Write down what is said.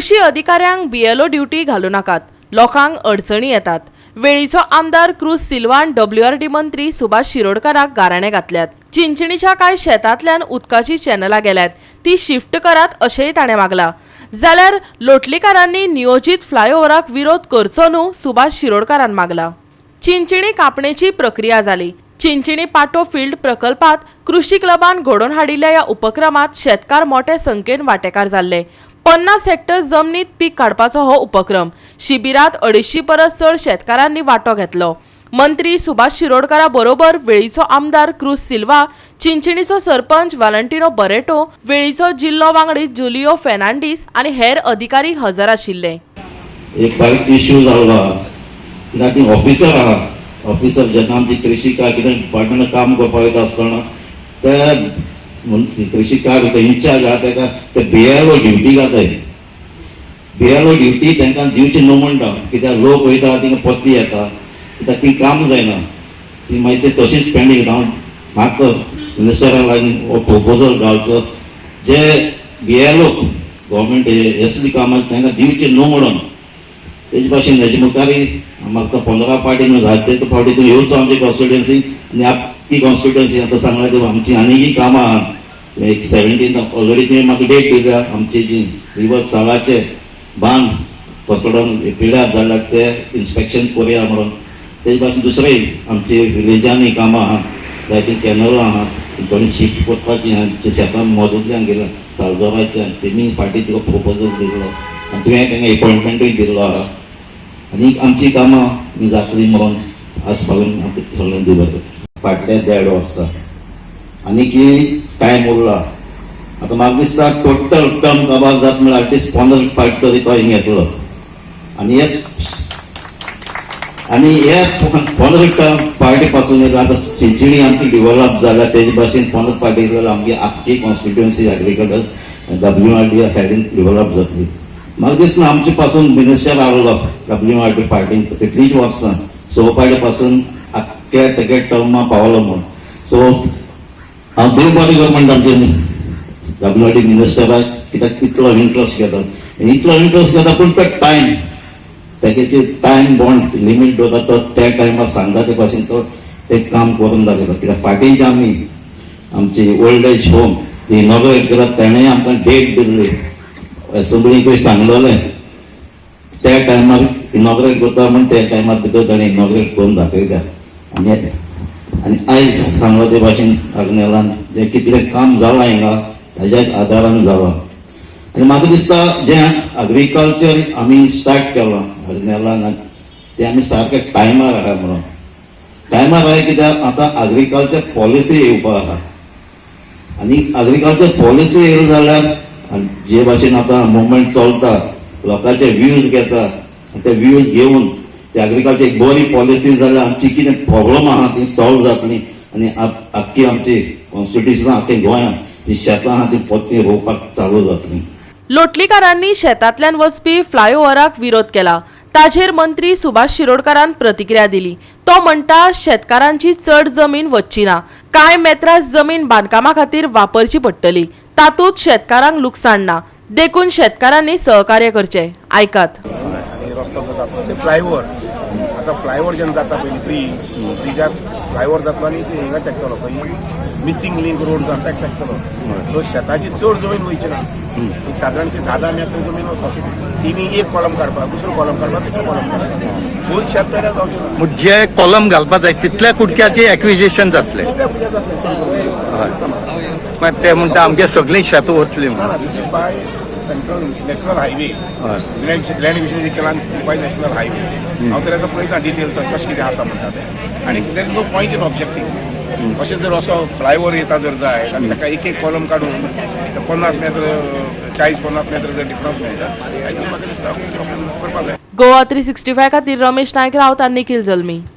कृषी अधिकाऱ्यांक BLO duty घालू नाकात, लोकांक अडचणी येतात। वेळीचो आमदार क्रूज सिल्वान डब्ल्यूआरटी मंत्री सुभाष शिरोडकराक गाराणे घातल्यात। चिंचणीच्या कांय शेतांतल्यान उदकाची चॅनलां गेल्यात, ती शिफ्ट करात अशेंय ताणें मागला। जाल्यार लोटलीकारांनी नियोजित फ्लायओव्हराक विरोध करचो न्हू, सुभाष शिरोडकरान मागला। चिंचणी कापणेची प्रक्रिया जाली। चिंचणी पाटो फील्ड प्रकल्पात कृषी क्लबान घडोवन हाडिल्ल्या ह्या उपक्रमात शेतकार मोठ्या संख्येन वांटेकार जाल्ले। 50 हेक्टर जमनीत पीक काडपाचो हो उपक्रम। शिबिरात 250 परस चड शेतकारांनी वांटो घेतलो। मंत्री सुभाष शिरोडकरा बरोबर वेळीचो आमदार क्रूज सिल्वा, चिंचणीचो सरपंच वालंटिनो बरेटो, वेळीचो जिल्लो वांगडी जुलियो फेर्नांडीस आनी हेर अधिकारी हजर आशिल्ले। एक बारीक इश्यू जाल्लो कित्याक ऑफिसर आहा, ऑफिसर जेन्ना आमची कृषी कार्ड कितें डिपार्टमेंटान काम करपाक वयता आसतना ते कृषी कार्ड इंचार्ज आहा तेका ते बीएलओ ड्युटी घाताय। बीएलओ ड्युटी तांकां दिवची न्हू म्हणटा, कित्याक लोक वयता तिंगा पत्ती येता, कित्याक ती काम जायना, ती मागीर ते तशीच पेंडींग हांव मागता मिनिस्टराक लागून हो प्रपोजल घालचो जे बीएलओ गव्हर्मेंट असली कामां तांकां दिवची न्हू म्हणून। तेजे भाशेन हेजे मुखारी म्हाका 15 पार्टी न्हू 10 फावटी तूं येवचो आमचे कॉन्स्टिट्युएन्सी आनी आपली कॉन्स्टिट्युएन्सी आतां सांगला ती आमची आनीकय कामां आहा। एक 17 ऑलरेडी तुवें म्हाका डेट दिल्या, आमची जी रिवर्स सालाचे बांद पसडून पिड्यार जाल्यात ते इन्स्पेक्शन करुया म्हणून। तेजे भाशेन दुसरें आमची विलेजांनी कामां आहा, जायतीं कॅनलां आहा, थोडी शिफ्ट करपाची आहा, शेतां मदुंतल्यान गेल्या सालजोराच्या तेमी फाटीं तुका प्रपोजल दिल्लो आनी तुवें तांकां अपॉयंटमेंटूय दिल्लो आहा आनी आमची कामां जातली म्हणून आस पावून आमकां सगळ्यांक दिवप फाटल्या 1.5 वर्सां आनी की टायम उरला। आतां म्हाका दिसता टोटल टर्म कवर जाता म्हळ्यार एटलिस्ट 15 पार्टी तरी तो घेतलो आनी हे 15 टर्म पार्टी पासून आतां चिंचणी आमची डिवेलप जाल्या तेजे भाशेन 15 पार्टी आमची आख्खी कॉन्स्टिट्युएन्सी एग्रीकल्चर डब्ल्यूआरटी सायडीन डिवेलप जातली। म्हाका दिसना आमचे पासून मिनिस्टर आहलो डब्ल्यूआरटी पार्टीन कितलींच वर्सां 6 पार्टी पासून आख्ख्या तेगे टर्मा पावलो म्हूण। सो हांव देव बरें कर म्हणटा आमचे डब्ल्यूआरटी मिनिस्टराक, कित्याक इतलो इंट्रस्ट घेता पूण तो टायम तेगे टायम बॉन्ड लिमीट दवरता तो त्या टायमार सांगता ते भाशेन तो ते काम करून दाखयता। कित्याक फाटीं जे आमी आमची ओल्ड एज होम ती इनॉग्रेट केला ताणें आमकां डेट दिल्ली, असेंब्लीकूय सांगलेलें त्या टायमार इनॉग्रेट करता म्हण त्या टायमार भितर ताणें इनॉग्रेट करून दाखयल्या आनी आयज सांगला ते भाशेन आग्नेलान जें कितलें काम जालां हिंगा ताज्याच आदारान जालां। आनी म्हाका दिसता जें एग्रीकल्चर आमी स्टार्ट केलां आग्नेलान तें आमी सारकें टायमार आहा म्हणून। टायमार आहा कित्याक आतां एग्रीकल्चर पॉलिसी येवपा आहा आनी एग्रीकल्चर पॉलिसी येयली जाल्यार जे भाशेन आतां मुवमेंट चलता, लोकांचे व्ह्यूज घेता, ते व्ह्यूज घेवन ते एग्रीकल्चर एक बरी पॉलिसी जाल्यार आमची कितें प्रॉब्लम आहा ती सॉल्व जातली आनी आख्खी आमची कॉन्स्टिट्युशनां आख्खे गोंयांत जी शेतां आहा ती पत्ती रोवपाक चालू जातली। लोटलीकारांनी शेतांतल्यान वचपी फ्लायओव्हराक विरोध केला। ताजेर मंत्री सुभाष शिरोडकरान प्रतिक्रिया दिली। तो म्हणटा शेतकारांची चड जमीन वचची ना, कांय मेत्रास जमीन बांदकामा खातीर वापरची पडटली, तातूंत शेतकारांक लुकसाण ना, देखून शेतकारांनी सहकार्य करचे। आयकात। फ्लायओव्हर आता फ्लायओव्हर जेन्ना जाता पळय ब्रिजार फ्लायओव्हर जातलो आनी हिंगा तेकतलो पळय मिसींग लिंक रोड जाता ताका तेकतलो। सो शेताची चड जमीन वयची ना, एक सादारणशी 10 मेत्र जमीन वचपाची, तिनी एक कॉलम काडपाक, दुसरो कॉलम काडपाक, तिसरो कॉलम काडपाक, फूल शेत तयार जावचें ना। जे कॉलम घालपाक जाय तितल्या कुडक्याचे एक्विजिशन जातलें, ते म्हणटा आमगे सगळीं शेतां वतलीं by central national highway land विशय केला बाय नॅशनल हायवे। हांव तर असो पळयता डिटेल कशें कितें आसा म्हणटा तें, आनी there is no point in objecting. अशें जर असो फ्लायओव्हर येता जर जाय आनी ताका एक कॉलम काडून 50 मेत्र 40-50 मेत्र जर डिफरन्स मेळटा आय थिंक म्हाका दिसता करपाक जाय। गोवा 365 खातीर रमेश नायक रावत आनी निखिल जल्मी।